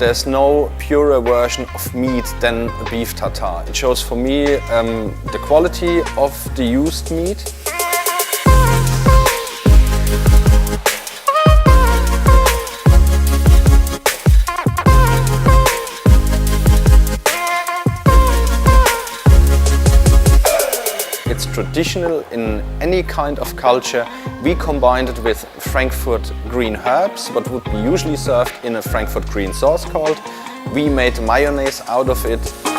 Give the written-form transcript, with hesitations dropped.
there's no purer version of meat than a beef tartare. It shows for me the quality of the used meat. It's traditional in any kind of culture. We combined it with Frankfurt green herbs, what would be usually served in a Frankfurt green sauce called. We made mayonnaise out of it.